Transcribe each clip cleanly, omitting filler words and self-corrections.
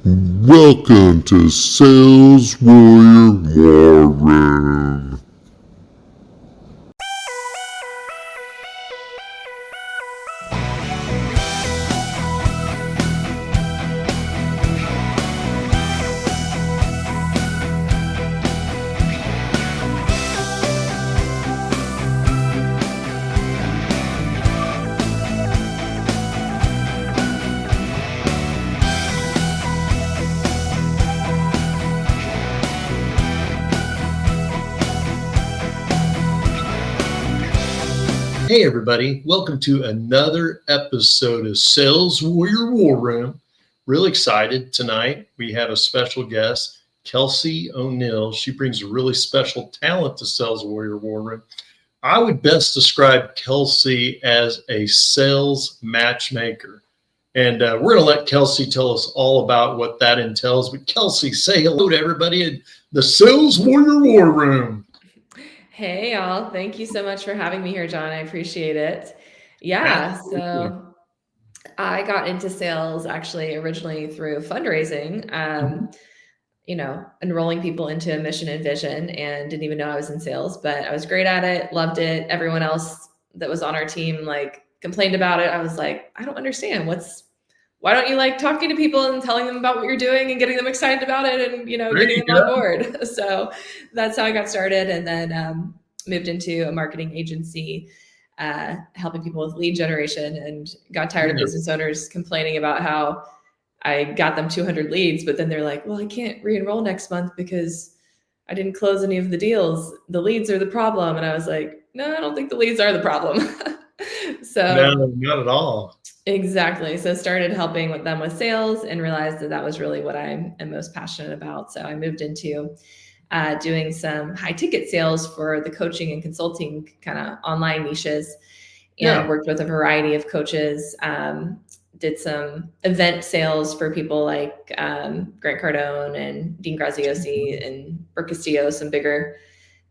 Welcome to Sales Warrior War Room. Hey everybody, welcome to another episode of Sales Warrior War Room. Really excited tonight. We have a special guest, Kelsey O'Neal. She brings a really special talent to Sales Warrior War Room. I would best describe Kelsey as a sales matchmaker. And we're going to let Kelsey tell us all about what that entails. But Kelsey, say hello to everybody in the Sales Warrior War Room. Hey, y'all. Thank you so much for having me here, John. I appreciate it. Yeah, so I got into sales actually originally through fundraising, enrolling people into a mission and vision, and didn't even know I was in sales, but I was great at it, loved it. Everyone else that was on our team complained about it. I was like, I don't understand. Why don't you like talking to people and telling them about what you're doing and getting them excited about it and, getting them on board? So that's how I got started. And then moved into a marketing agency, helping people with lead generation, and got tired of business owners complaining about how I got them 200 leads, but then they're like, well, I can't re-enroll next month because I didn't close any of the deals. The leads are the problem. And I was like, no, I don't think the leads are the problem. No, not at all. Exactly. So started helping with them with sales and realized that was really what I am most passionate about. So I moved into doing some high ticket sales for the coaching and consulting kind of online niches, and worked with a variety of coaches. Did some event sales for people like Grant Cardone and Dean Graziosi and Brooke Castillo, some bigger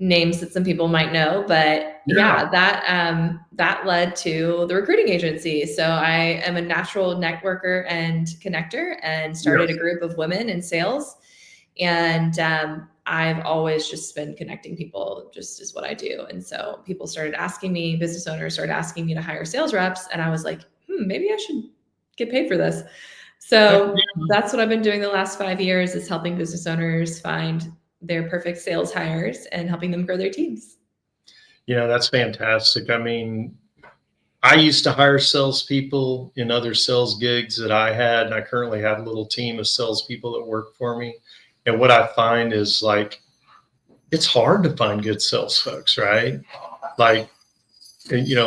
names that some people might know, but that led to the recruiting agency. So I am a natural networker and connector, and started a group of women in sales. And I've always just been connecting people, just is what I do. And so people started asking me, business owners started asking me to hire sales reps. And I was like, maybe I should get paid for this. So that's what I've been doing the last 5 years, is helping business owners find their perfect sales hires and helping them grow their teams. That's fantastic. I mean, I used to hire salespeople in other sales gigs that I had, and I currently have a little team of salespeople that work for me. And what I find is it's hard to find good sales folks, right? A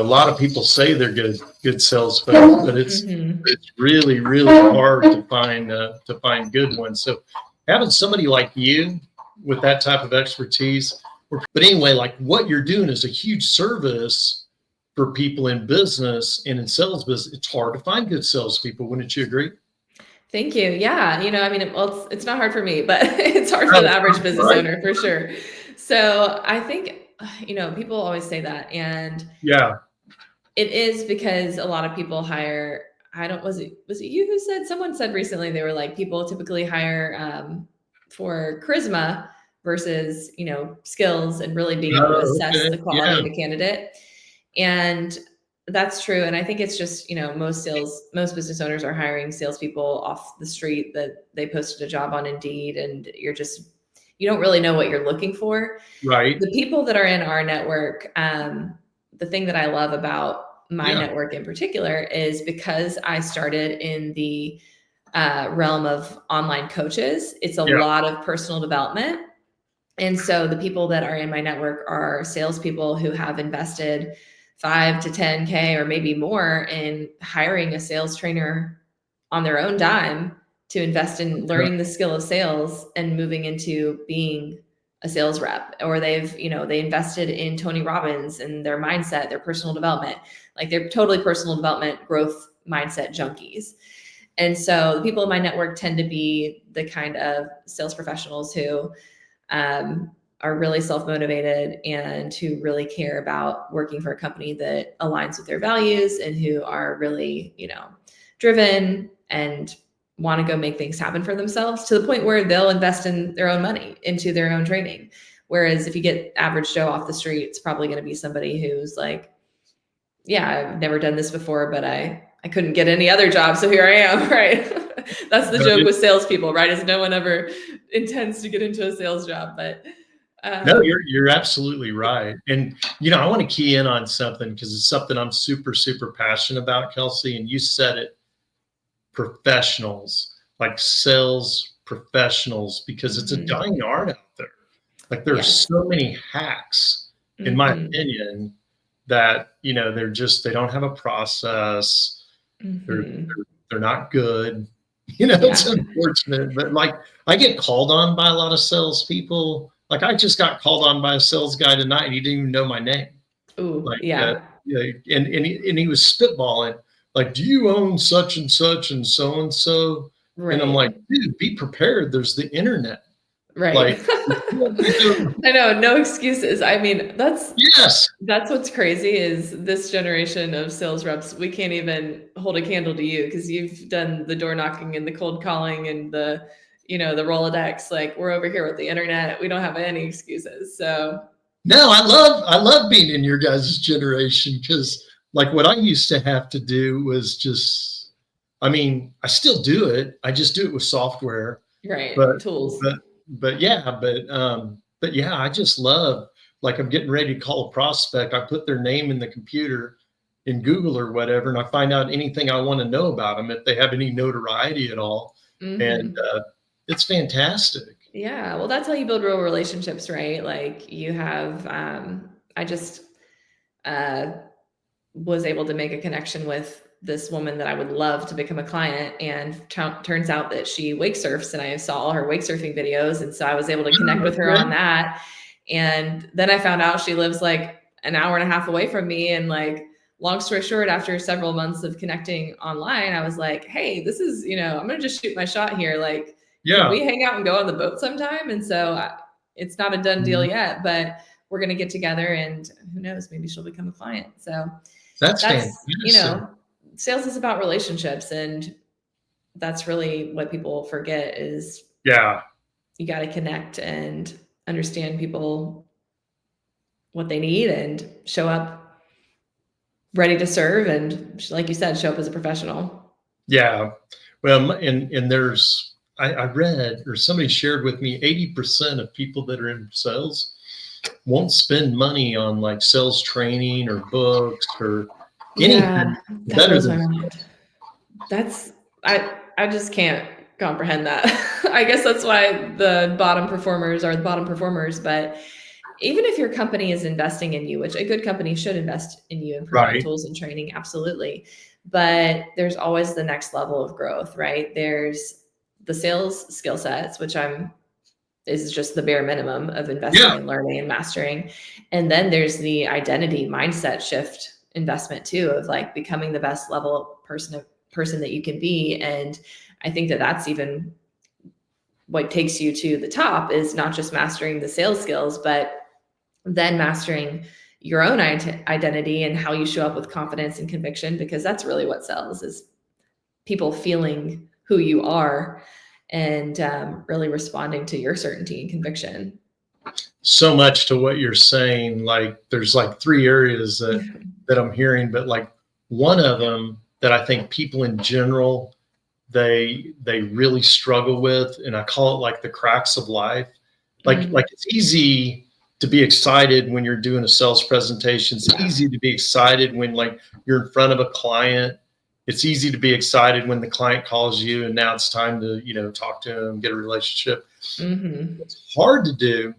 lot of people say they're good sales folks, but it's really, really hard to find good ones. So having somebody like you with that type of expertise, but anyway, what you're doing is a huge service for people in business and in sales business. It's hard to find good salespeople. Wouldn't you agree? Thank you. Yeah. It's not hard for me, but it's hard for the average business owner for sure. So I think, people always say that, and it is because a lot of people hire, was it you who said, someone said recently, they were like, people typically hire for charisma versus, skills, and really being able to assess the quality of a candidate. And that's true. And I think it's just, most business owners are hiring salespeople off the street that they posted a job on Indeed, and you don't really know what you're looking for. Right. The people that are in our network, the thing that I love about my network in particular is because I started in the realm of online coaches, it's a lot of personal development. And so the people that are in my network are salespeople who have invested $5 to $10K or maybe more in hiring a sales trainer on their own dime to invest in learning the skill of sales and moving into being a sales rep. Or they invested in Tony Robbins and their mindset, their personal development, they're totally personal development, growth mindset junkies. And so the people in my network tend to be the kind of sales professionals who are really self-motivated and who really care about working for a company that aligns with their values, and who are really, driven and want to go make things happen for themselves to the point where they'll invest in their own money into their own training. Whereas if you get average Joe off the street, it's probably going to be somebody who's like, yeah, I've never done this before, but I couldn't get any other job, so here I am, right? That's the joke with salespeople, right? Is no one ever intends to get into a sales job, but no, you're absolutely right. And I want to key in on something because it's something I'm super, super passionate about, Kelsey. And you said it, professionals, like sales professionals, because it's a dying art out there. Like there are so many hacks, in my opinion, that they don't have a process. They're not good. It's unfortunate, but like I get called on by a lot of salespeople. Like I just got called on by a sales guy tonight, and he didn't even know my name. Ooh, like, yeah. And he was spitballing, like, do you own such and such and so and so? Right. And I'm like, dude, be prepared. There's the internet. Right. Like, I know, no excuses. I mean, that's what's crazy is this generation of sales reps, we can't even hold a candle to you because you've done the door knocking and the cold calling and the Rolodex. Like we're over here with the internet. We don't have any excuses. So no, I love being in your guys' generation because like what I used to have to do was just, I mean, I still do it. I just do it with software. Right. Tools. But yeah, I just love, like I'm getting ready to call a prospect. I put their name in the computer in Google or whatever, and I find out anything I want to know about them, if they have any notoriety at all. And it's fantastic. Yeah. Well, that's how you build real relationships, right? Like you have, I just was able to make a connection with this woman that I would love to become a client, and turns out that she wake surfs, and I saw all her wake surfing videos. And so I was able to connect with her on that. And then I found out she lives like an hour and a half away from me. And like, long story short, after several months of connecting online, I was like, hey, this is, I'm going to just shoot my shot here. Like, can we hang out and go on the boat sometime? And so it's not a done deal yet, but we're going to get together, and who knows, maybe she'll become a client. So that's sales is about relationships, and that's really what people forget is you got to connect and understand people, what they need, and show up ready to serve. And like you said, show up as a professional. Yeah. Well, and there's, I read, or somebody shared with me, 80% of people that are in sales won't spend money on like sales training or books or anything better than that's I just can't comprehend that. I guess that's why the bottom performers are the bottom performers. But even if your company is investing in you, which a good company should invest in you and provide tools and training, absolutely. But there's always the next level of growth, right? There's the sales skill sets, which is just the bare minimum of investing and learning and mastering. And then there's the identity mindset shift investment too, of like becoming the best level person that you can be. And I think that that's even what takes you to the top, is not just mastering the sales skills, but then mastering your own identity and how you show up with confidence and conviction, because that's really what sells, is people feeling who you are and really responding to your certainty and conviction. So much to what you're saying. Like there's like 3 areas that I'm hearing, but like one of them that I think people in general, they really struggle with, and I call it like the cracks of life. Like it's easy to be excited when you're doing a sales presentation. It's easy to be excited when like you're in front of a client. It's easy to be excited when the client calls you and now it's time to, talk to them, get a relationship. What's hard to do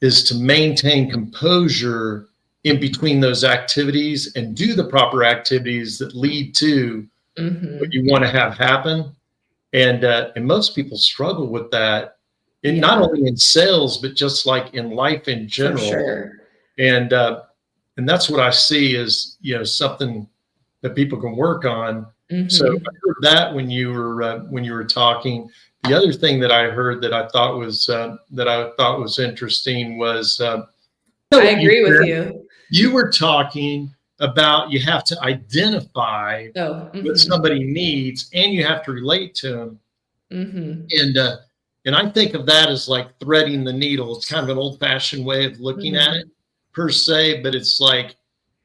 is to maintain composure in between those activities and do the proper activities that lead to what you want to have happen. And most people struggle with that, not only in sales, but just like in life in general. For sure. And that's what I see as, something that people can work on. So I heard that when you were talking. The other thing that I heard that I thought was interesting was I agree with you. You were talking about you have to identify what somebody needs, and you have to relate to them. And I think of that as like threading the needle. It's kind of an old-fashioned way of looking at it per se, but it's like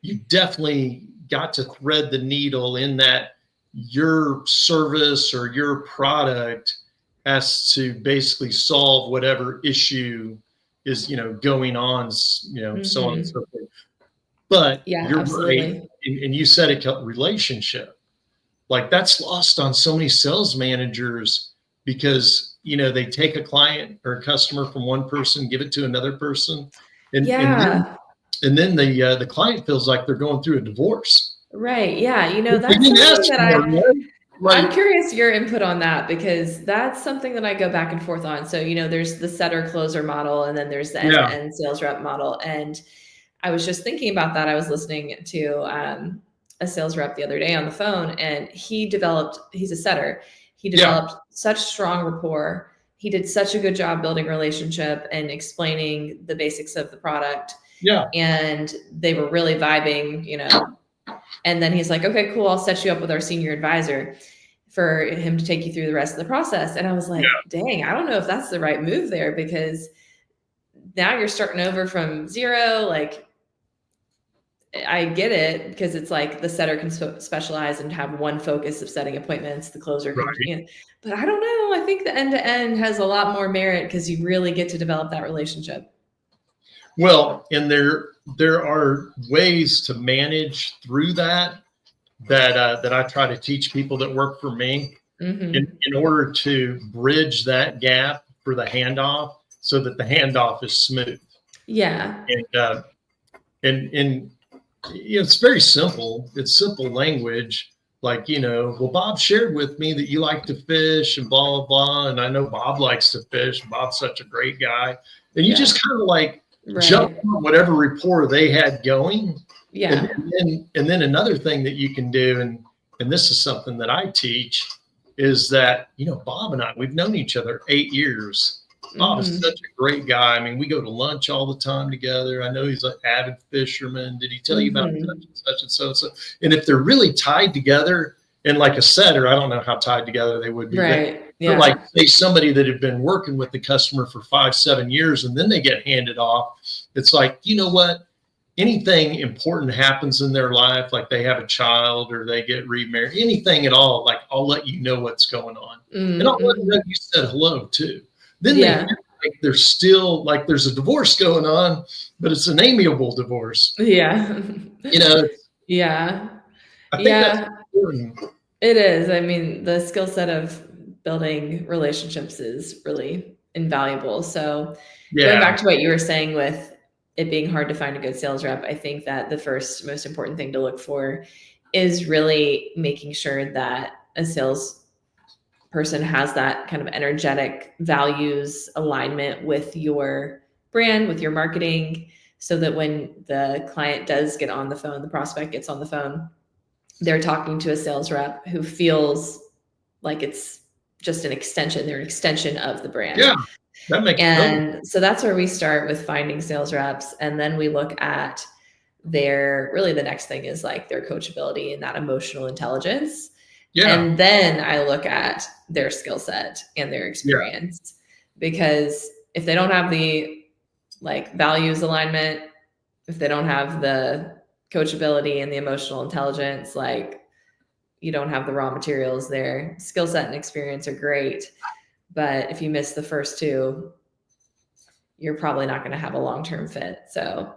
you definitely got to thread the needle in that your service or your product has to basically solve whatever issue is, going on, so on and so forth. But Yeah, you're absolutely. right. And you said it, relationship. Like that's lost on so many sales managers because, they take a client or a customer from one person, give it to another person. And then the client feels like they're going through a divorce. Right. Yeah. They That's didn't something ask that for it, right? I'm curious your input on that, because that's something that I go back and forth on. So, there's the setter closer model, and then there's the end-to-end sales rep model. And I was just thinking about that. I was listening to a sales rep the other day on the phone, and he's a setter. He developed such strong rapport. He did such a good job building relationship and explaining the basics of the product. Yeah. And they were really vibing, and then he's like, okay, cool. I'll set you up with our senior advisor for him to take you through the rest of the process. And I was like, dang, I don't know if that's the right move there, because now you're starting over from zero. Like, I get it, because it's like the setter can specialize and have one focus of setting appointments. The closer can, but I don't know. I think the end-to-end has a lot more merit because you really get to develop that relationship. Well, and there are ways to manage through that I try to teach people that work for me in order to bridge that gap for the handoff so that the handoff is smooth. Yeah. And it's very simple. It's simple language. Like, well, Bob shared with me that you like to fish and blah, blah, blah. And I know Bob likes to fish. Bob's such a great guy. And you just kind of like jump on whatever rapport they had going. Yeah. And then another thing that you can do, and this is something that I teach, is that, Bob and I, we've known each other 8 years. Bob is such a great guy. I mean, we go to lunch all the time together. I know he's an avid fisherman. Did he tell you about such and so? And if they're really tied together, and like a setter, I don't know how tied together they would be. Right. But like, say somebody that had been working with the customer for 5-7 years, and then they get handed off. It's like, you know what? Anything important happens in their life, like they have a child or they get remarried, anything at all, like I'll let you know what's going on. And I'll let them know you said hello too. Then they feel like they're still like there's a divorce going on, but it's an amiable divorce. Yeah. Yeah. I think that's important. It is. I mean, the skill set of building relationships is really invaluable. So going back to what you were saying with it being hard to find a good sales rep, I think that the first most important thing to look for is really making sure that a sales person has that kind of energetic values alignment with your brand, with your marketing, so that when the client does get on the phone, the prospect gets on the phone, they're talking to a sales rep who feels like it's just an extension. They're an extension of the brand. Yeah, that makes sense. So that's where we start with finding sales reps. And then we look at really the next thing is like their coachability and that emotional intelligence. Yeah. And then I look at their skill set and their experience, because if they don't have the like values alignment, if they don't have the coachability and the emotional intelligence, like you don't have the raw materials there. Skill set and experience are great, but if you miss the first two, you're probably not going to have a long-term fit. So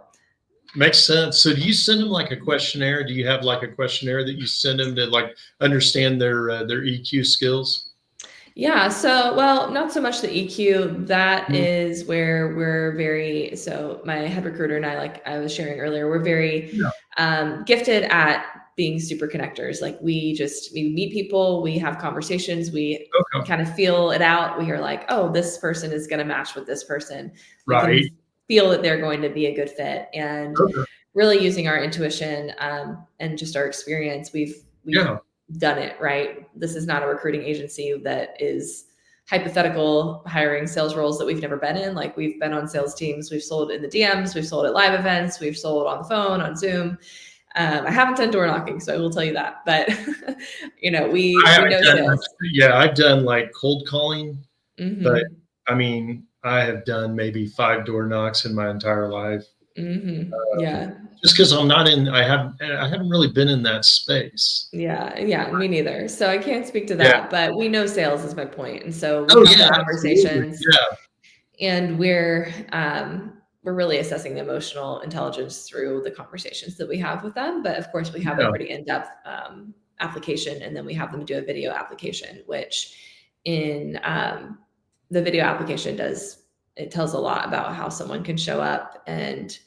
makes sense. So do you send them like a questionnaire? Do you have like a questionnaire that you send them to like understand their EQ skills? Yeah. So, well, not so much the EQ. That is where we're very, so my head recruiter and I, like I was sharing earlier, we're very gifted at being super connectors. Like we meet people, we have conversations, we kind of feel it out. We are like, oh, this person is going to match with this person. We can feel that they're going to be a good fit, and really using our intuition and just our experience, we've done it, right? This is not a recruiting agency that is hypothetical hiring sales roles that we've never been in. Like we've been on sales teams, we've sold in the DMs, we've sold at live events, we've sold on the phone, on Zoom. I haven't done door knocking, so I will tell you that. But we know sales. Yeah, I've done like cold calling, but Mm-hmm. I mean, I have done maybe 5 door knocks in my entire life. Mm-hmm. Yeah. Just because I haven't really been in that space. Yeah, me neither. So I can't speak to Yeah. that, but we know sales is my point. And so we Oh have yeah, the absolutely. conversations, Yeah. and we're really assessing the emotional intelligence through the conversations that we have with them. But of course, we have a pretty in-depth application, and then we have them do a video application, which in the video application tells a lot about how someone can show up, and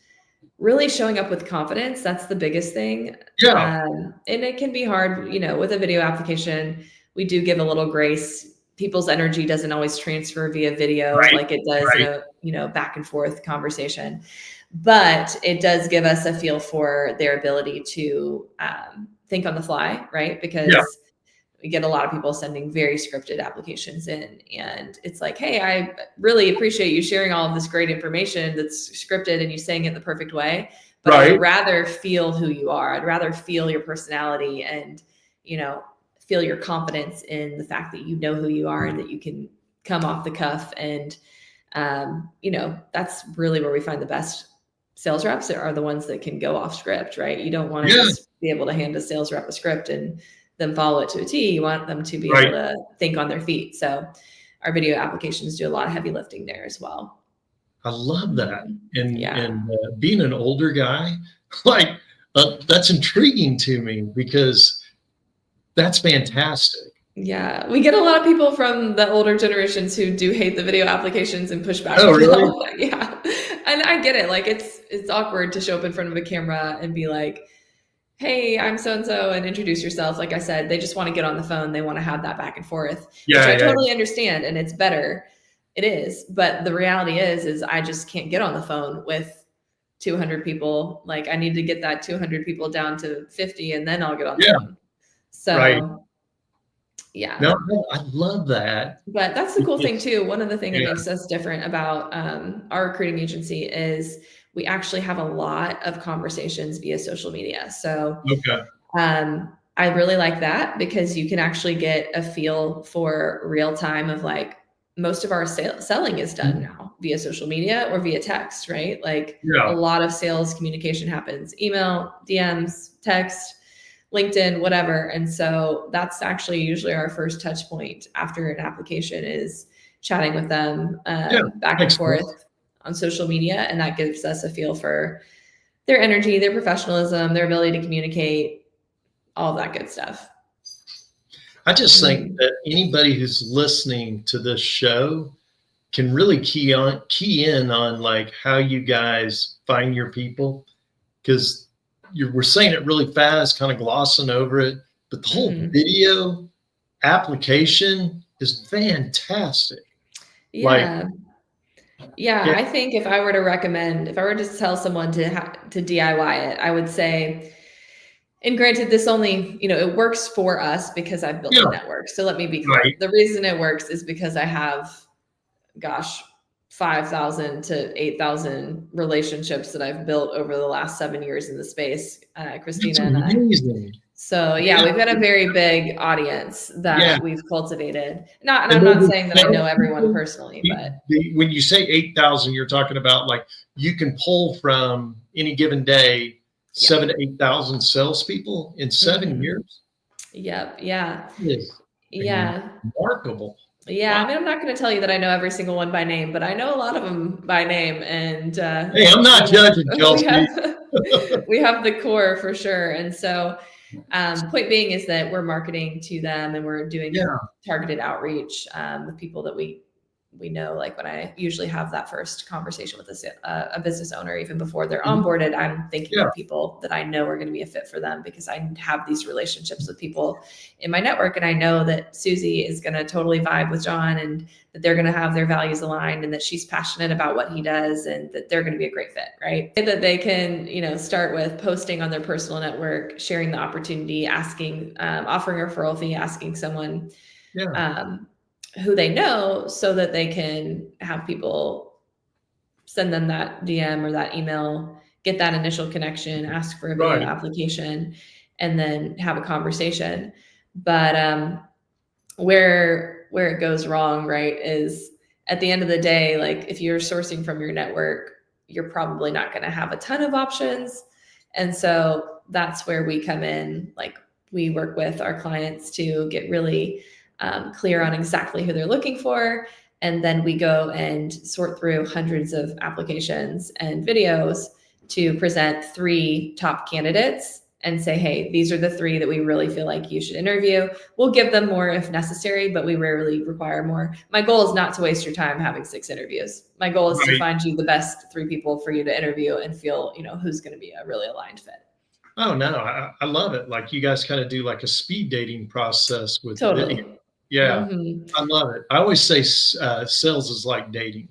really showing up with confidence. That's the biggest thing. Yeah. And it can be hard, with a video application. We do give a little grace. People's energy doesn't always transfer via video like it does in a back and forth conversation, but it does give us a feel for their ability to think on the fly, right? Because we get a lot of people sending very scripted applications in, and it's like, hey, I really appreciate you sharing all of this great information that's scripted and you saying it the perfect way, but I'd rather feel who you are. I'd rather feel your personality and, feel your confidence in the fact that you know who you are and that you can come off the cuff. And, that's really where we find the best sales reps are the ones that can go off script, right? You don't want to just be able to hand a sales rep a script and them follow it to a T. You want them to be able to think on their feet. So our video applications do a lot of heavy lifting there as well. I love that. And being an older guy, that's intriguing to me because that's fantastic. Yeah, we get a lot of people from the older generations who do hate the video applications and push back. Oh, really? Yeah, and I get it. Like it's awkward to show up in front of a camera and be like, hey, I'm so-and-so, and introduce yourself. Like I said, they just want to get on the phone. They want to have that back and forth, which I totally understand. And it's better. It is. But the reality is I just can't get on the phone with 200 people. Like I need to get that 200 people down to 50 and then I'll get on the phone. So yeah. No, I love that. But that's the cool thing too. One of the things that makes us different about our recruiting agency is we actually have a lot of conversations via social media. So I really like that because you can actually get a feel for real time of like most of our selling is done now via social media or via text, right? Like a lot of sales communication happens, email, DMs, text, LinkedIn, whatever. And so that's actually usually our first touch point after an application is chatting with them back and forth on social media. And that gives us a feel for their energy, their professionalism, their ability to communicate, all that good stuff. I just think that anybody who's listening to this show can really key in on like how you guys find your people, because we're saying it really fast, kind of glossing over it, but the whole video application is fantastic. Yeah. I think if I were to tell someone to DIY it, I would say, and granted, this only, it works for us because I've built a network. So let me be clear. The reason it works is because I have, 5,000 to 8,000 relationships that I've built over the last 7 years in the space, Christina and I. So we've got a very big audience that we've cultivated. And I'm not saying that I know everyone personally, but when you say 8,000, you're talking about like you can pull from any given day 7,000 to 8,000 salespeople in 7 years. Yep. Remarkable. Yeah, I mean, I'm not going to tell you that I know every single one by name, but I know a lot of them by name. And hey, I'm not judging, Kelsey. We have the core for sure. And so, point being is that we're marketing to them and we're doing targeted outreach with people that we know. Like when I usually have that first conversation with a business owner, even before they're onboarded, I'm thinking of people that I know are going to be a fit for them because I have these relationships with people in my network. And I know that Susie is going to totally vibe with John and that they're going to have their values aligned and that she's passionate about what he does and that they're going to be a great fit, right? And that they can, start with posting on their personal network, sharing the opportunity, asking, offering a referral fee, asking someone, who they know so that they can have people send them that DM or that email get that initial connection, ask for a video application, and then have a conversation. But where it goes wrong, right, is at the end of the day, like if you're sourcing from your network, you're probably not going to have a ton of options. And so that's where we come in. Like we work with our clients to get really clear on exactly who they're looking for. And then we go and sort through hundreds of applications and videos to present 3 top candidates and say, hey, these are the 3 that we really feel like you should interview. We'll give them more if necessary, but we rarely require more. My goal is not to waste your time having 6 interviews. My goal is to find you the best 3 people for you to interview and feel, who's going to be a really aligned fit. Oh, no, I love it. Like you guys kind of do like a speed dating process with video. Yeah, I love it. I always say sales is like dating.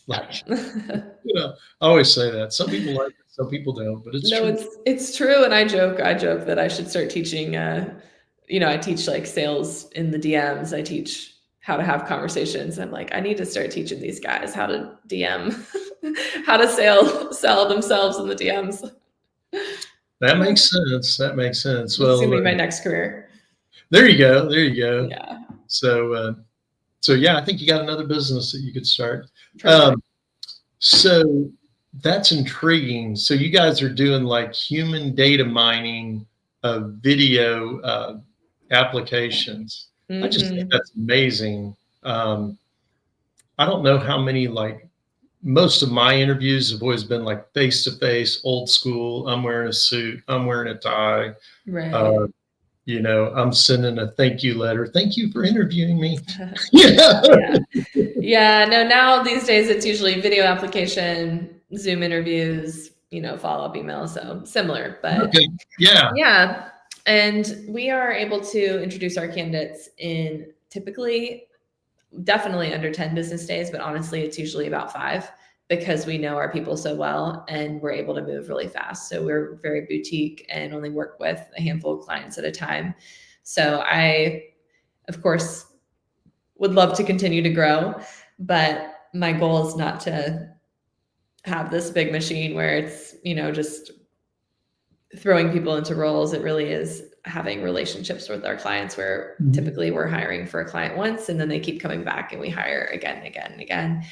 Like, I always say that. Some people like it, some people don't, but it's true. It's true. And I joke that I should start teaching, I teach like sales in the DMs. I teach how to have conversations. I'm like, I need to start teaching these guys how to DM, how to sell themselves in the DMs. That makes sense. That makes sense. Well, it's gonna be my next career. There you go. Yeah. So yeah, I think you got another business that you could start. So that's intriguing. So you guys are doing like human data mining of video applications. I just think that's amazing. I don't know how many, like most of my interviews have always been like face-to-face, old school. I'm wearing a suit. I'm wearing a tie. Right. I'm sending a thank you letter. Thank you for interviewing me. Yeah. No, now these days it's usually video application, Zoom interviews, follow-up email. So similar, but yeah. And we are able to introduce our candidates in definitely under 10 business days, but honestly, it's usually about 5 because we know our people so well and we're able to move really fast. So we're very boutique and only work with a handful of clients at a time. So I, of course, would love to continue to grow, but my goal is not to have this big machine where it's, just throwing people into roles. It really is having relationships with our clients where typically we're hiring for a client once and then they keep coming back and we hire again and again and again.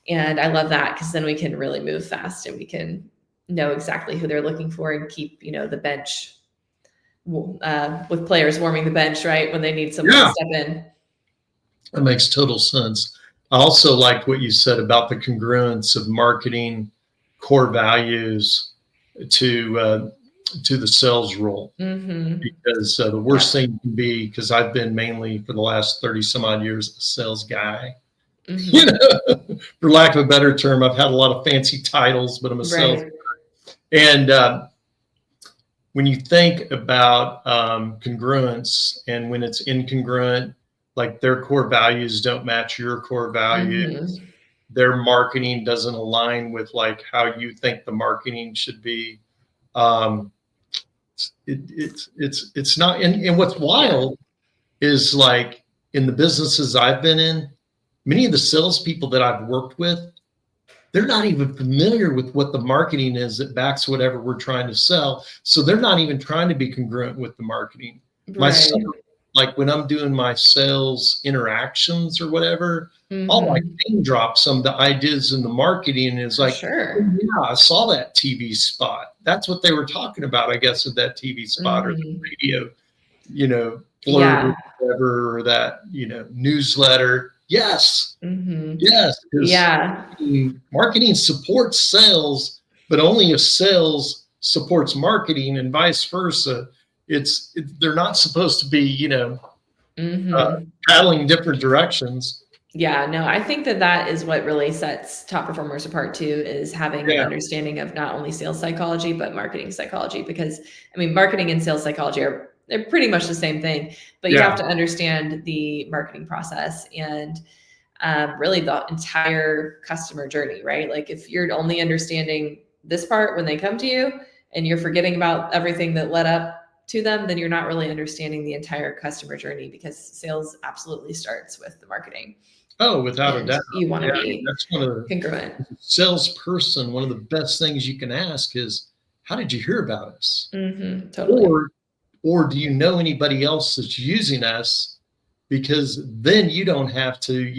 And I love that because then we can really move fast and we can know exactly who they're looking for and keep, the bench with players warming the bench, right? When they need someone to step in. That makes total sense. I also liked what you said about the congruence of marketing core values to the sales role, because the worst thing can be, because I've been mainly for the last 30 some odd years a sales guy, for lack of a better term. I've had a lot of fancy titles, but I'm a sales guy. And when you think about congruence and when it's incongruent, like their core values don't match your core values, their marketing doesn't align with like how you think the marketing should be. It's not. And what's wild is like in the businesses I've been in, many of the salespeople that I've worked with, they're not even familiar with what the marketing is that backs whatever we're trying to sell. So they're not even trying to be congruent with the marketing. Myself, like when I'm doing my sales interactions or whatever, I'll like name drop some of the ideas in the marketing, and it's like, oh, yeah, I saw that TV spot. That's what they were talking about, I guess, with that TV spot or the radio, blurb or whatever, or that, newsletter. Yes. Yes. Marketing supports sales, but only if sales supports marketing and vice versa. They're not supposed to be, paddling different directions. Yeah, no, I think that is what really sets top performers apart too, is having an understanding of not only sales psychology, but marketing psychology, because marketing and sales psychology they're pretty much the same thing, but you have to understand the marketing process and really the entire customer journey, right? Like if you're only understanding this part when they come to you and you're forgetting about everything that led up to them, then you're not really understanding the entire customer journey, because sales absolutely starts with the marketing. Oh, without a and doubt. you want Yeah, to I mean, be that's one of the congruent. salesperson. One of the best things you can ask is, "How did you hear about us?" Totally. Or, do you know anybody else that's using us? Because then you don't have to,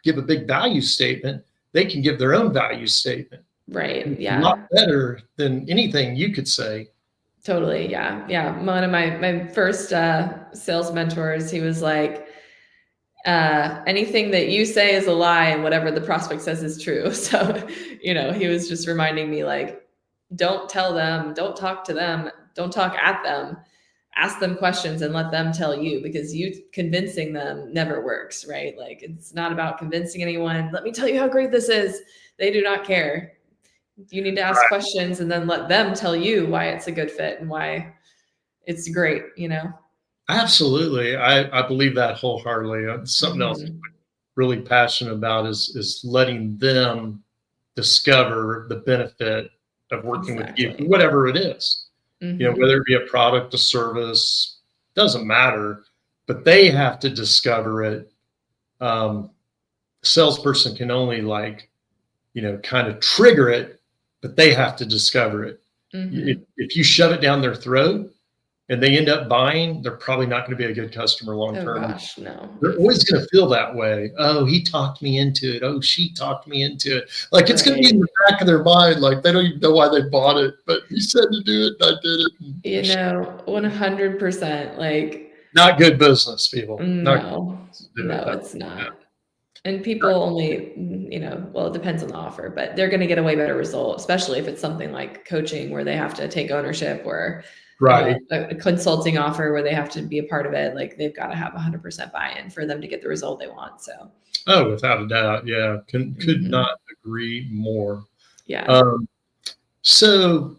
give a big value statement. They can give their own value statement. Right. It's a lot Yeah. better than anything you could say. Totally. Yeah. Yeah. One of my first sales mentors, he was like, anything that you say is a lie and whatever the prospect says is true. So, he was just reminding me like, don't tell them, don't talk to them, don't talk at them, ask them questions and let them tell you, because you convincing them never works, right? Like, it's not about convincing anyone. Let me tell you how great this is. They do not care. You need to ask questions and then let them tell you why it's a good fit and why it's great. Absolutely. I believe that wholeheartedly. Something else I'm Mhm. really passionate about is letting them discover the benefit of working with you, Exactly. whatever it is. Hmm. Whether it be a product, a service, doesn't matter, but they have to discover it. Um, Salesperson can only kind of trigger it, but they have to discover it. Hmm. If you shove it down their throat and they end up buying, they're probably not going to be a good customer long Oh term. gosh, no. They're always going to feel that way. Oh, he talked me into it. Oh, she talked me into it. Like, it's going to be in Right. the back of their mind. Like, they don't even know why they bought it, but he said to do it, and I did it. 100%. Like, Not good business, people. Not good no, business to do it no, that it's way. not. And people only, well, it depends on the offer, but they're going to get a way better result, especially if it's something like coaching where they have to take ownership, or, Right. a consulting offer where they have to be a part of it. Like, they've got to have 100% buy-in for them to get the result they want. So, Oh, without a doubt. Yeah. Could mhm. not agree more. Yeah, Um, so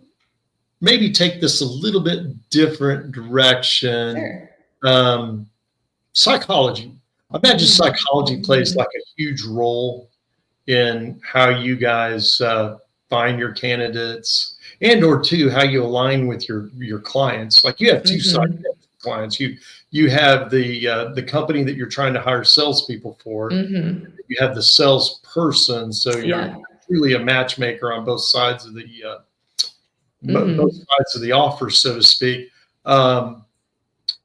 maybe take this a little bit different direction. sure. Um, Psychology. I imagine psychology plays Mhm. like a huge role in how you guys find your candidates, and or two, how you align with your clients. Like, you have two sides Mhm. of clients. You have the company that you're trying to hire salespeople for. Mhm. You have the salesperson, so you're Yeah. really a matchmaker on both sides of both Mhm. sides of the offer, so to speak. Um,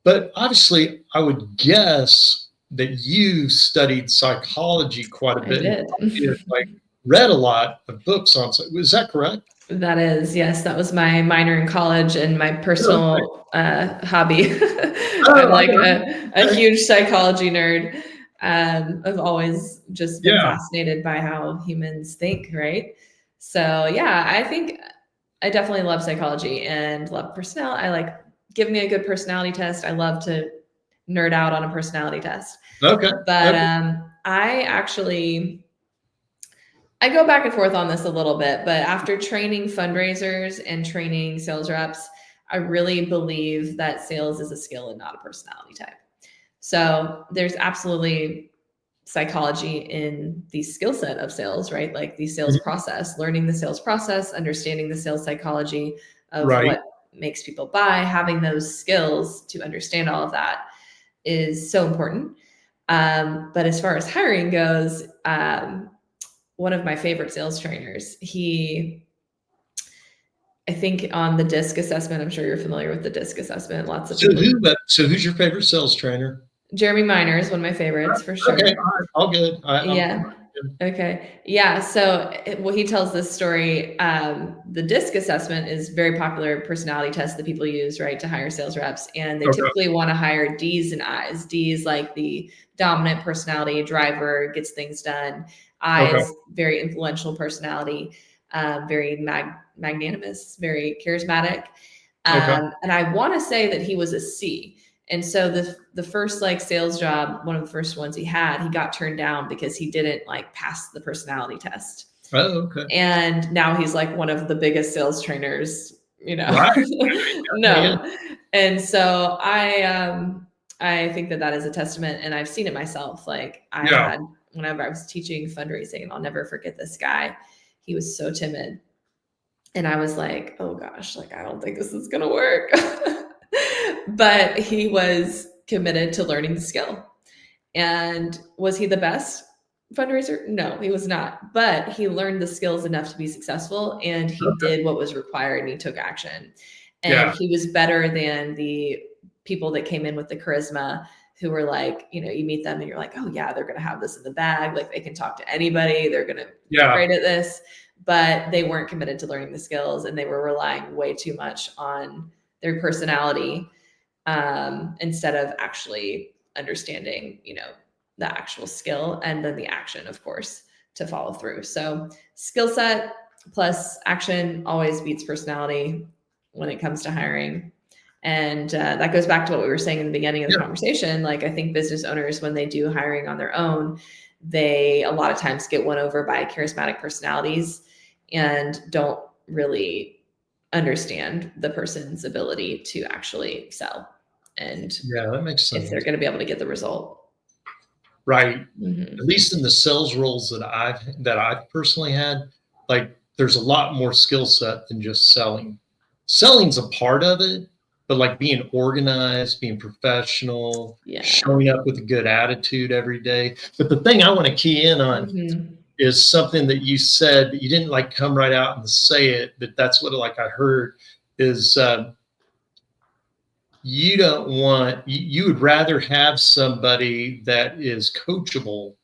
but obviously, I would guess that you studied psychology quite a I bit and did. probably have, like, read a lot of books on. Is that correct? That is, yes, that was my minor in college and my Oh, okay. personal hobby. I'm Oh, I like got a it. Okay. huge psychology nerd. I've always just been Yeah. fascinated by how humans think, right? So yeah, I think I definitely love psychology and love personality. I like, give me a good personality test. I love to nerd out on a personality test. Okay. But Okay. I go back and forth on this a little bit, but after training fundraisers and training sales reps, I really believe that sales is a skill and not a personality type. So there's absolutely psychology in the skill set of sales, right? Like the sales Mhm. process, learning the sales process, understanding the sales psychology of Right. what makes people buy, having those skills to understand all of that is so important. But as far as hiring goes, one of my favorite sales trainers, I think on the DISC assessment, I'm sure you're familiar with the DISC assessment. Lots of people. So who's your favorite sales trainer? Jeremy Miner is one of my favorites for Okay. sure. All right. All good. I'm Yeah. familiar with him. Okay. Yeah. So, well, he tells this story. The DISC assessment is very popular personality test that people use, right, to hire sales reps. And they Okay. typically want to hire D's and I's. D's like the dominant personality, driver, gets things done. Okay. I's very influential personality, very magnanimous, very charismatic. Okay. And I want to say that he was a C. And so the first like sales job, one of the first ones he had, he got turned down because he didn't like pass the personality test. Oh, okay. And now he's like one of the biggest sales trainers. Right. Yeah. No. And so I think that is a testament, and I've seen it myself. Like, I Yeah. had, whenever I was teaching fundraising, and I'll never forget this guy. He was so timid. And I was like, oh gosh, like, I don't think this is going to work. But he was committed to learning the skill. And was he the best? fundraiser? No, he was not. But he learned the skills enough to be successful, and he Okay. did what was required, and he took action. And Yeah. he was better than the people that came in with the charisma, who were like, you meet them and you're like, oh yeah, they're going to have this in the bag. Like they can talk to anybody. They're going to be great at this, but they weren't committed to learning the skills, and they were relying way too much on their personality instead of actually understanding, the actual skill and then the action, of course, to follow through. So skill set plus action always beats personality when it comes to hiring. And that goes back to what we were saying in the beginning of the conversation. Like, I think business owners, when they do hiring on their own, they a lot of times get won over by charismatic personalities and don't really understand the person's ability to actually sell. And that makes sense. If they're going to be able to get the result. Right. Mm-hmm. At least in the sales roles that I've personally had, like there's a lot more skill set than just selling. Selling's a part of it, but like being organized, being professional, showing up with a good attitude every day. But the thing I want to key in on is something that you said, but you didn't like come right out and say it, but that's what like I heard is you would rather have somebody that is coachable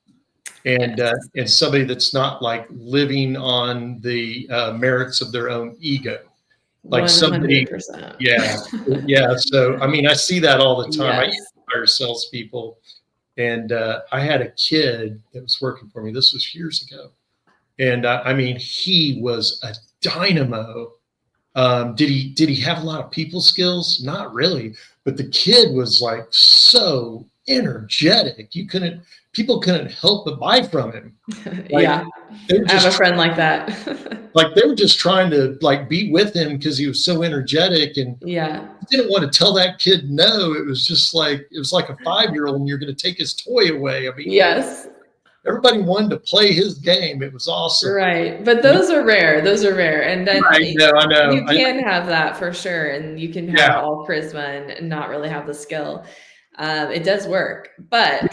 and somebody that's not like living on the merits of their own ego. Like 100%. Somebody, yeah. So, I mean, I see that all the time. I used to hire salespeople, and I had a kid that was working for me. This was years ago. And I mean, he was a dynamo. Did he have a lot of people skills? Not really, but the kid was like so energetic. People couldn't help but buy from him. Like, I have a friend like that. Like they were just trying to like be with him because he was so energetic, and didn't want to tell that kid no. It was just like a 5-year-old, and you're going to take his toy away. I mean, everybody wanted to play his game. It was awesome. Right. But those are rare. And then I know. You can have that for sure. And you can have all charisma and not really have the skill. It does work, but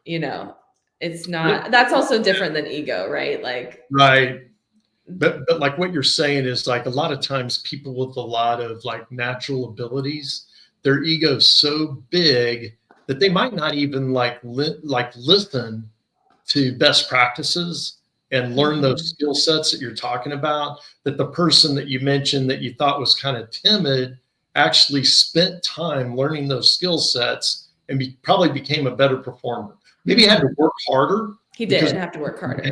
it's not, that's also different than ego, right? Like, right. But like what you're saying is like a lot of times people with a lot of like natural abilities, their ego's so big that they might not even listen to best practices and learn those skill sets that you're talking about, that the person that you mentioned that you thought was kind of timid actually spent time learning those skill sets and probably became a better performer. Maybe he had to work harder. He did have to work harder.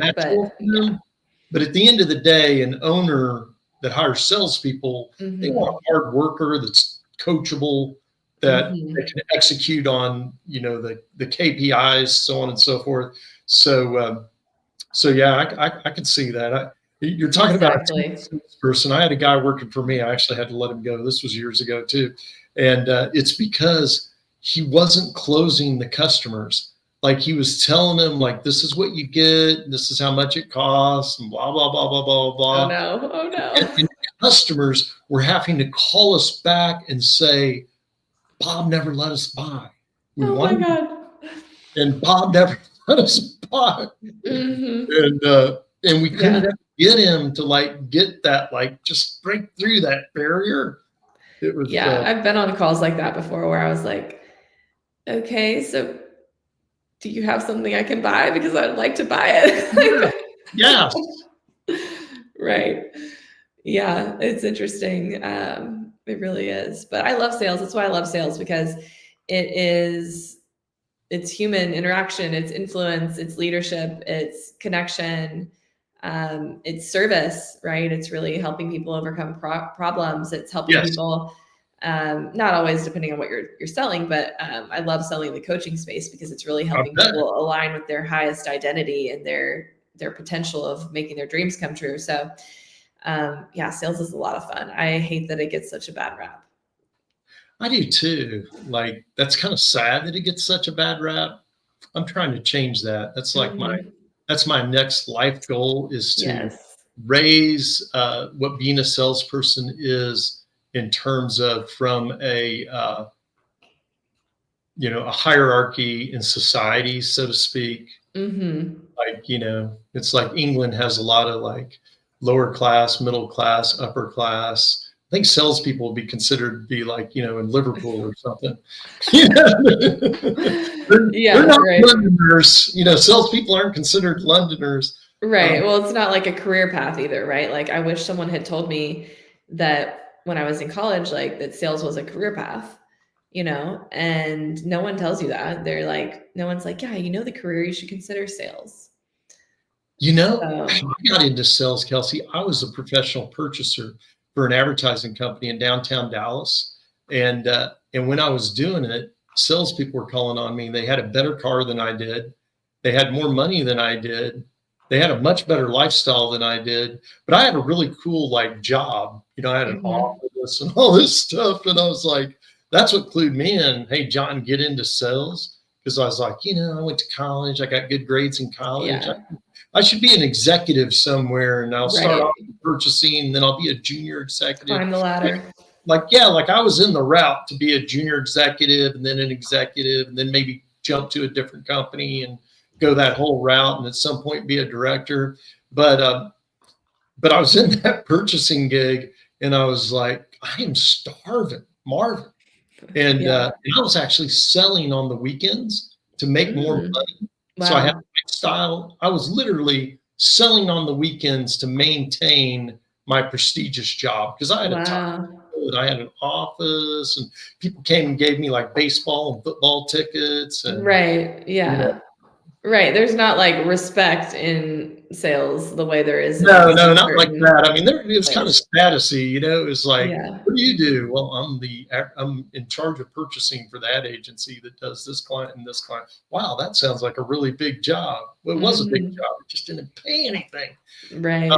But at the end of the day, an owner that hires salespeople, they want a hard worker that's coachable, that can execute on, the KPIs, so on and so forth. So yeah, I can see that. You're talking about a person. I had a guy working for me. I actually had to let him go. This was years ago too. And it's because he wasn't closing the customers. Like he was telling them, like, this is what you get, this is how much it costs, and blah, blah, blah, blah, blah, blah. Oh no. And customers were having to call us back and say, Bob never let us buy. My God. And Bob never let us buy. And we couldn't ever get him to like get that, like just break through that barrier. It was I've been on calls like that before where I was like, okay, so do you have something I can buy? Because I'd like to buy it. Yeah. Right. Yeah, it's interesting. It really is. But I love sales. That's why I love sales, because it's human interaction, it's influence, it's leadership, it's connection, it's service, right? It's really helping people overcome problems. It's helping people. Not always depending on what you're selling, but I love selling the coaching space because it's really helping people align with their highest identity and their potential of making their dreams come true. So sales is a lot of fun. I hate that it gets such a bad rap. I do too. Like, that's kind of sad that it gets such a bad rap. I'm trying to change that. That's like that's my next life goal, is to raise what being a salesperson is in terms of from a hierarchy in society, so to speak, Mm-hmm. Like, it's like England has a lot of like lower class, middle class, upper class. I think salespeople would be considered to be like, in Liverpool or something. They're Yeah, not right. Londoners. Salespeople aren't considered Londoners. Right. Well, it's not like a career path either, right? Like I wish someone had told me that when I was in college, like that sales was a career path, and no one tells you that. They're like, no one's like, yeah, the career you should consider sales. How I got into sales, Kelsey, I was a professional purchaser for an advertising company in downtown Dallas. And when I was doing it, salespeople were calling on me. They had a better car than I did. They had more money than I did. They had a much better lifestyle than I did. But I had a really cool like job. I had an office and all this stuff. And I was like, that's what clued me in. Hey, John, get into sales. Because I was like, I went to college. I got good grades in college. Yeah. I should be an executive somewhere, and I'll start off with purchasing, and then I'll be a junior executive. Climb the ladder. Like I was in the route to be a junior executive and then an executive and then maybe jump to a different company and go that whole route and at some point be a director. But I was in that purchasing gig and I was like, I am starving, Marvin. And I was actually selling on the weekends to make more money. Wow. So I had a lifestyle. I was literally selling on the weekends to maintain my prestigious job because I had a time. I had an office and people came and gave me like baseball and football tickets. And, right. Yeah. Right. There's not like respect in sales the way there is. No, not like that. I mean, it was kind of statusy, It was like, what do you do? Well, I'm in charge of purchasing for that agency that does this client and this client. Wow, that sounds like a really big job. Well, it was a big job. It just didn't pay anything. Right.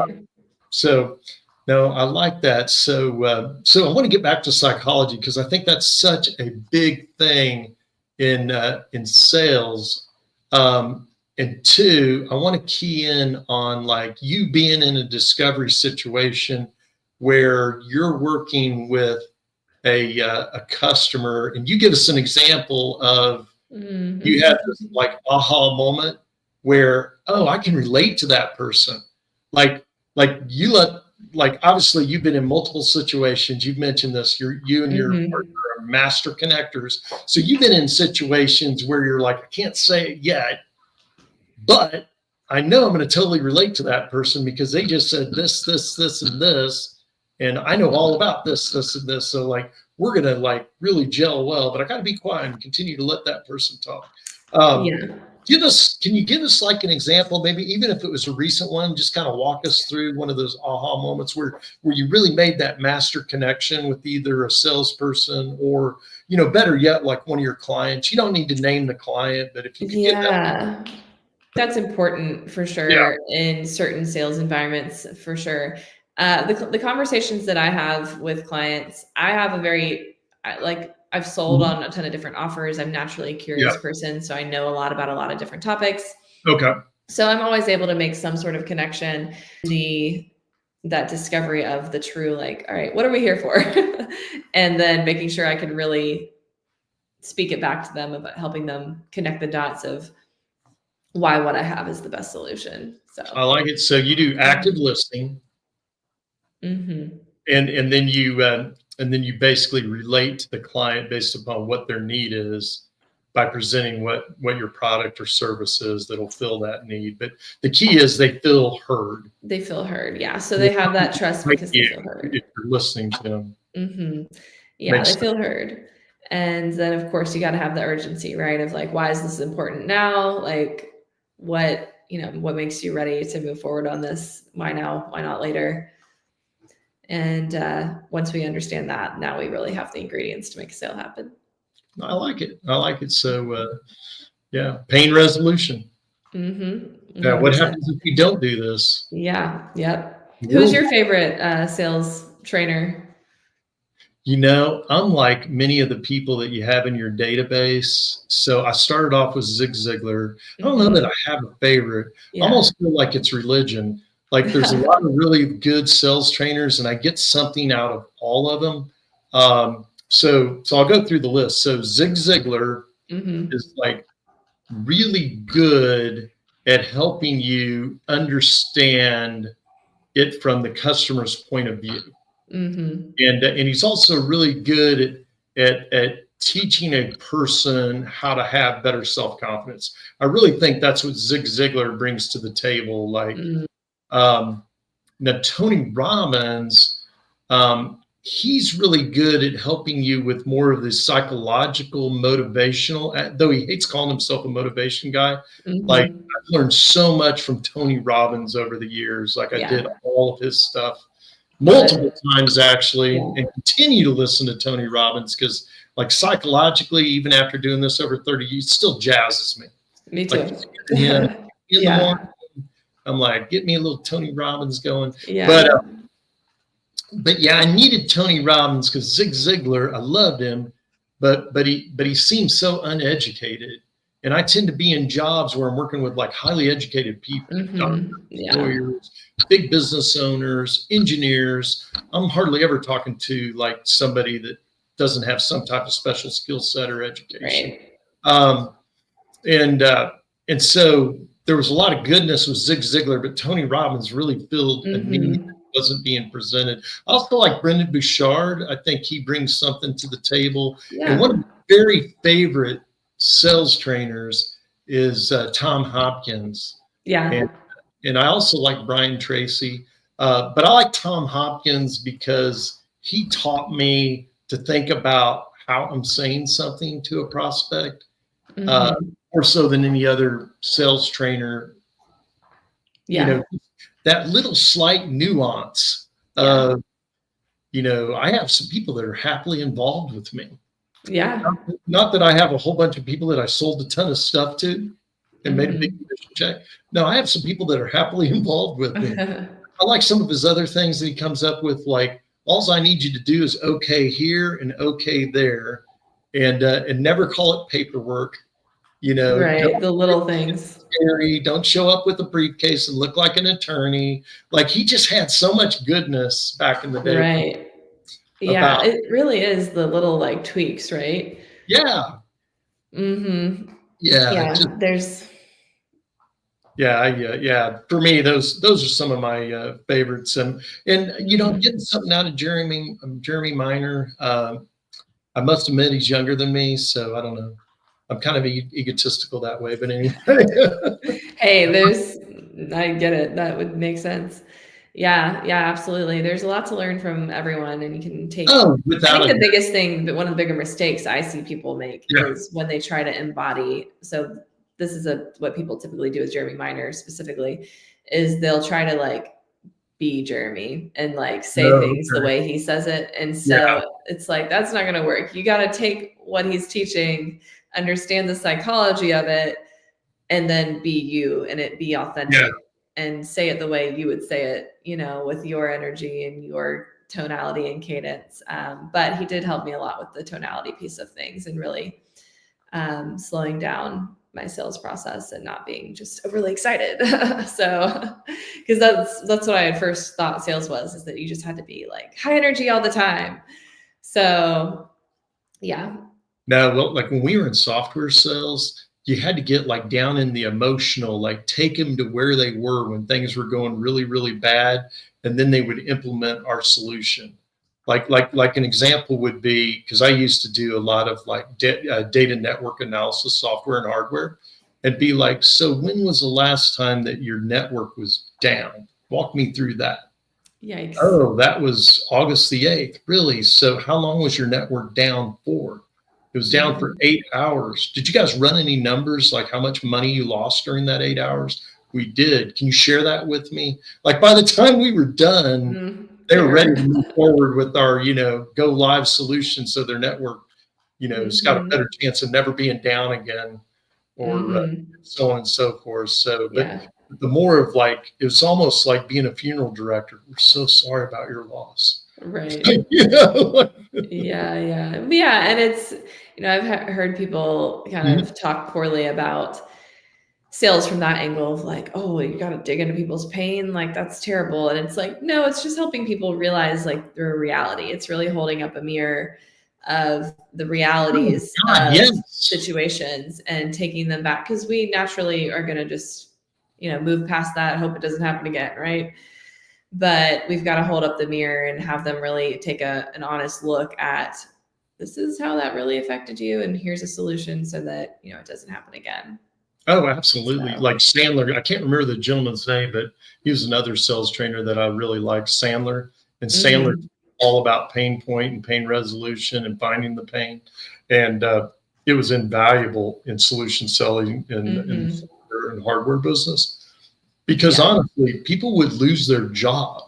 No, I like that. So I want to get back to psychology because I think that's such a big thing in sales. And two, I want to key in on like you being in a discovery situation where you're working with a customer, and you give us an example of you had this like aha moment where, oh, I can relate to that person. Like obviously you've been in multiple situations. You've mentioned this. You and your partner are master connectors. So you've been in situations where you're like, I can't say it yet, but I know I'm going to totally relate to that person because they just said this, and this, and I know all about this, and this. So like we're going to like really gel well, but I got to be quiet and continue to let that person talk. Can you give us like an example, maybe even if it was a recent one, just kind of walk us through one of those aha moments where you really made that master connection with either a salesperson or, better yet, like one of your clients. You don't need to name the client, but if you could get that. That's important for sure in certain sales environments, for sure. The conversations that I have with clients, I have I've sold on a ton of different offers. I'm naturally a curious person, so I know a lot about a lot of different topics. Okay. So I'm always able to make some sort of connection, that discovery of the true, like, all right, what are we here for? And then making sure I can really speak it back to them about helping them connect the dots of why what I have is the best solution. So I like it. So you do active listening, and then you basically relate to the client based upon what their need is by presenting what your product or service is that'll fill that need. But the key is they feel heard. They feel heard, yeah. So they have that trust because they feel heard. If you're listening to them, they feel heard. And then of course you got to have the urgency, right? Of like, why is this important now? Like, what makes you ready to move forward on this? Why now? Why not later? And once we understand that, now we really have the ingredients to make a sale happen. I like it. So, pain resolution. Yeah. What happens if we don't do this? Yeah. Yep. Who's your favorite sales trainer? I'm like many of the people that you have in your database. So I started off with Zig Ziglar. I don't know that I have a favorite. I almost feel like it's religion. Like there's a lot of really good sales trainers and I get something out of all of them. So I'll go through the list. So Zig Ziglar is like really good at helping you understand it from the customer's point of view. Mm-hmm. And he's also really good at teaching a person how to have better self-confidence. I really think that's what Zig Ziglar brings to the table. Like, now Tony Robbins, he's really good at helping you with more of the psychological, motivational, though he hates calling himself a motivation guy. Like, I've learned so much from Tony Robbins over the years. Like, I did all of his stuff multiple times, actually, and continue to listen to Tony Robbins because, like, psychologically, even after doing this over 30 years, it still jazzes me. Me too. Like, in the morning, I'm like, get me a little Tony Robbins going. But yeah, I needed Tony Robbins because Zig Ziglar, I loved him, but he seemed so uneducated. And I tend to be in jobs where I'm working with like highly educated people, doctors, lawyers, big business owners, engineers. I'm hardly ever talking to like somebody that doesn't have some type of special skill set or education. And so there was a lot of goodness with Zig Ziglar, but Tony Robbins really filled a need that wasn't being presented. I also like Brendan Bouchard. I think he brings something to the table. And one of my very favorite sales trainers is Tom Hopkins. And I also like Brian Tracy. But I like Tom Hopkins because he taught me to think about how I'm saying something to a prospect. More so than any other sales trainer. You know, that little slight nuance of, you know, I have some people that are happily involved with me. Not that I have a whole bunch of people that I sold a ton of stuff to and made a big commission check. No, I have some people that are happily involved with me. I like some of his other things that he comes up with, like, all I need you to do is okay here and okay there, and never call it paperwork. You know, the little things. Scary. Don't show up with a briefcase and look like an attorney. Like, he just had so much goodness back in the day. Yeah, it really is the little like tweaks, right? Yeah. There's. For me, those are some of my favorites, and you know, getting something out of Jeremy Minor. I must admit he's younger than me, so I don't know. I'm kind of egotistical that way, but anyway. Hey, I get it. That would make sense. Yeah, absolutely. There's a lot to learn from everyone, and you can take. I think the biggest thing, but one of the bigger mistakes I see people make is when they try to embody. So this is what people typically do with Jeremy Minor specifically, is they'll try to like be Jeremy and like say things the way he says it. And so it's like, that's not going to work. You got to take what he's teaching, understand the psychology of it, and then be you and it be authentic and say it the way you would say it, you know, with your energy and your tonality and cadence. But he did help me a lot with the tonality piece of things and really slowing down my sales process and not being just overly excited. So, because that's what I had first thought sales was, is that you just had to be like high energy all the time. So, yeah. Now, like when we were in software sales, you had to get like down in the emotional, like take them to where they were when things were going really, really bad, and then they would implement our solution. Like an example would be, because I used to do a lot of like data network analysis, software and hardware, and be like, so when was the last time that your network was down? Walk me through that. Yikes. Oh, that was August the 8th. Really? So how long was your network down for? It was down for 8 hours. Did you guys run any numbers, like how much money you lost during that 8 hours? We did. Can you share that with me? Like by the time we were done, they were ready to move forward with our, you know, go live solution. So their network, you know, has got a better chance of never being down again, or so on and so forth. So, but the more of like, it was almost like being a funeral director. We're so sorry about your loss. Right. You know? Yeah. And it's, you know, I've heard people kind of talk poorly about sales from that angle of like, oh, you got to dig into people's pain. Like, that's terrible. And it's like, no, it's just helping people realize like their reality. It's really holding up a mirror of the realities of situations and taking them back. Cause we naturally are going to just move past that, hope it doesn't happen again, right? But we've got to hold up the mirror and have them really take an honest look at, this is how that really affected you, and here's a solution so that it doesn't happen again. Oh, absolutely. So. Like Sandler, I can't remember the gentleman's name, but he was another sales trainer that I really liked, Sandler. And Sandler all about pain point and pain resolution and finding the pain. And it was invaluable in solution selling in hardware business, because honestly, people would lose their job.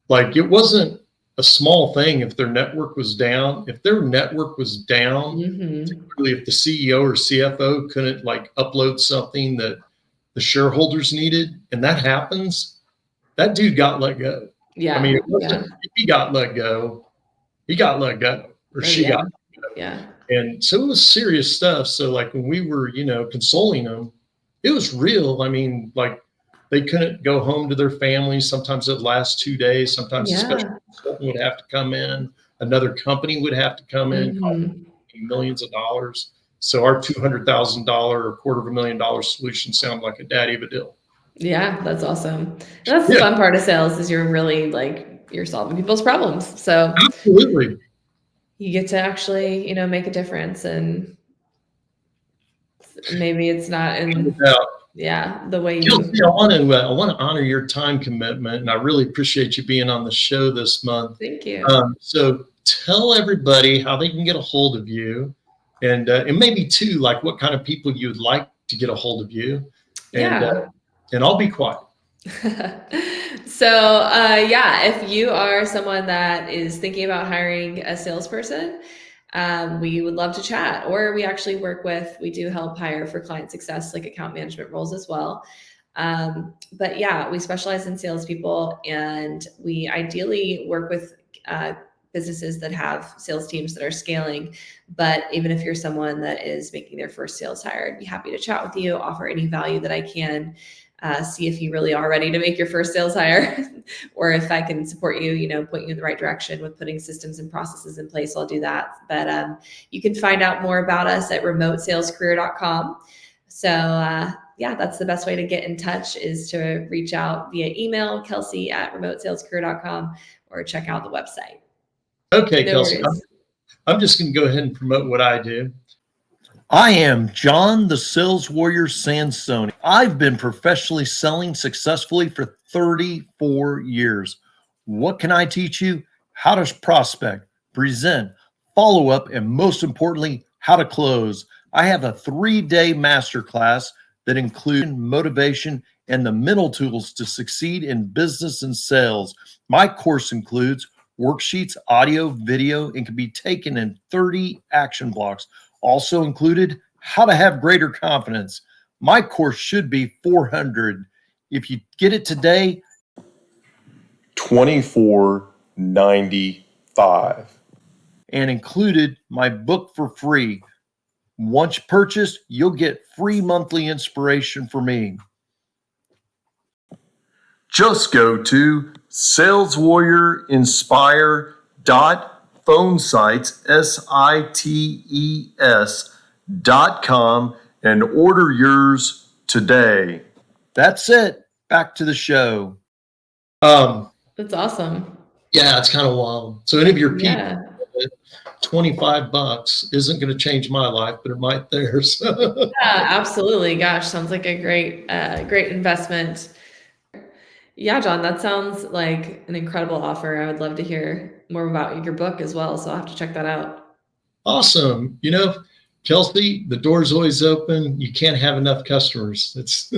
Like, it wasn't a small thing if their network was down. If their network was down, typically if the CEO or CFO couldn't like upload something that the shareholders needed, and that happens, that dude got let go. Yeah. I mean, it wasn't, if he got let go, he got let go, or she got let go. Yeah. And so it was serious stuff. So like when we were, consoling them, it was real. I mean, like, they couldn't go home to their families. Sometimes it lasts 2 days. Sometimes a special consultant would have to come in. Another company would have to come in, millions of dollars. So our $200,000 or $250,000 solution sounded like a daddy of a deal. Yeah, that's awesome. That's the fun part of sales, is you're really you're solving people's problems. So absolutely, you get to actually, make a difference, and maybe it's not in the way you. Kelsey, I want to honor your time commitment, and I really appreciate you being on the show this month. Thank you. So tell everybody how they can get a hold of you, and maybe too, like what kind of people you'd like to get a hold of you, and I'll be quiet. So if you are someone that is thinking about hiring a salesperson, we would love to chat. Or we do help hire for client success, like account management roles as well. But we specialize in salespeople, and we ideally work with businesses that have sales teams that are scaling. But even if you're someone that is making their first sales hire, I'd be happy to chat with you, offer any value that I can, see if you really are ready to make your first sales hire, or if I can support you, point you in the right direction with putting systems and processes in place, I'll do that. But you can find out more about us at remotesalescareer.com. So that's the best way to get in touch, is to reach out via email, kelsey@remotesalescareer.com, or check out the website. Okay, Kelsey, I'm just going to go ahead and promote what I do. I am John the Sales Warrior Sansoni. I've been professionally selling successfully for 34 years. What can I teach you? How to prospect, present, follow up, and most importantly, how to close. I have a 3-day masterclass that includes motivation and the mental tools to succeed in business and sales. My course includes worksheets, audio, video, and can be taken in 30 action blocks. Also included, how to have greater confidence. My course should be $400. If you get it today, $24.95. And included my book for free. Once purchased, you'll get free monthly inspiration from me. Just go to saleswarriorinspire.phonesites.com and order yours today. That's it. Back to the show. That's awesome. Yeah, it's kind of wild. So any of your people, $25 isn't going to change my life, but it might theirs. Yeah, absolutely. Gosh, sounds like a great investment. Yeah, John, that sounds like an incredible offer. I would love to hear more about your book as well, so I'll have to check that out. Awesome. Kelsey, the door's always open. You can't have enough customers. It's,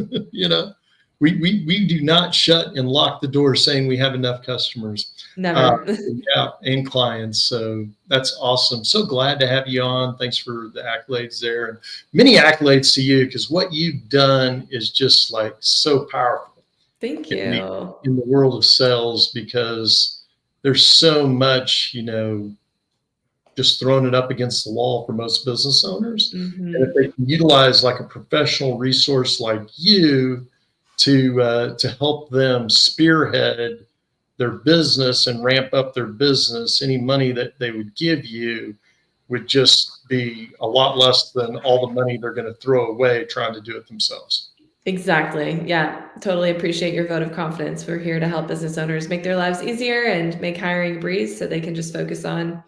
we do not shut and lock the door saying we have enough customers. Never. And clients. So that's awesome. So glad to have you on. Thanks for the accolades there. And many accolades to you, because what you've done is just like so powerful. Thank you. In the world of sales, because there's so much, just throwing it up against the wall for most business owners. And if they can utilize like a professional resource like you to help them spearhead their business and ramp up their business, any money that they would give you would just be a lot less than all the money they're going to throw away trying to do it themselves. Exactly. Yeah. Totally appreciate your vote of confidence. We're here to help business owners make their lives easier and make hiring a breeze so they can just focus on,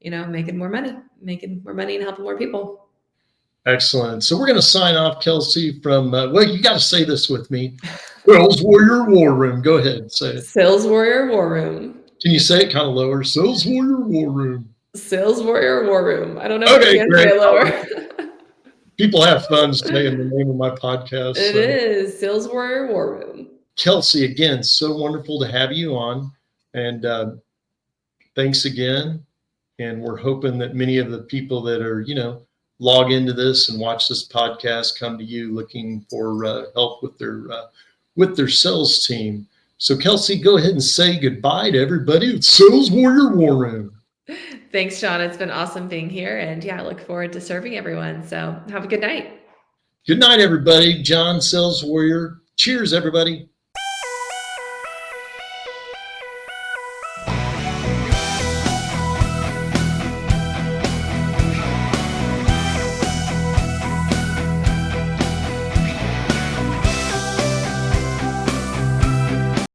making more money and helping more people. Excellent. So we're going to sign off, Kelsey, from, well, you got to say this with me. Sales Warrior War Room. Go ahead. Say it. Sales Warrior War Room. Can you say it kind of lower? Sales Warrior War Room. Sales Warrior War Room. I don't know if Okay, I can great. say it lower. People have fun saying the name of my podcast. It is Sales Warrior War Room. Kelsey, again, so wonderful to have you on. And thanks again. And we're hoping that many of the people that are, log into this and watch this podcast come to you looking for help with their sales team. So Kelsey, go ahead and say goodbye to everybody at Sales Warrior War Room. Thanks, Sean. It's been awesome being here. And I look forward to serving everyone. So have a good night. Good night, everybody. John, Sales Warrior. Cheers, everybody.